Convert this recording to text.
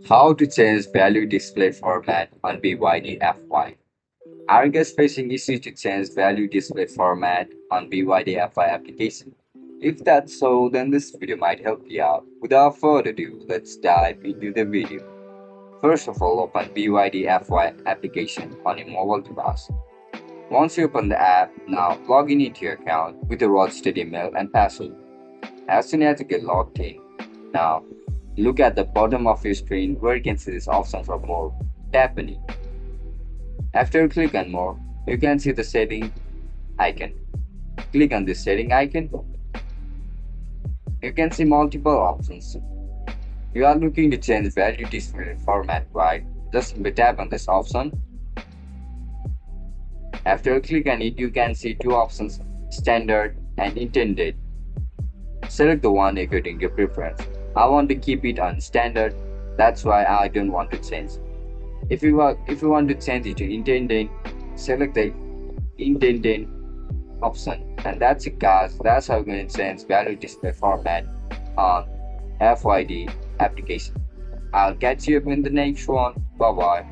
How to change value display format on BYDFi. Are you guys facing issues to change value display format on BYDFi application? If that's so, then this video might help you out. Without further ado, let's dive into the video. First of all, open BYDFi application on your mobile device. Once you open the app, now log in into your account with your registered email and password. As soon as you get logged in, now look at the bottom of your screen where you can see this option for more. Tap on it. After you click on more, you can see the setting icon. Click on this setting icon. You can see multiple options. You are looking to change value display format, right? Just simply tap on this option. After you click on it, you can see two options, standard and intended. Select the one according to your preference. I want to keep it on standard, that's why I don't want to change. If you want to change it to intended, select the intended option. And that's it guys, that's how you're going to change value display format on FYD application. I'll catch you up in the next one. Bye bye.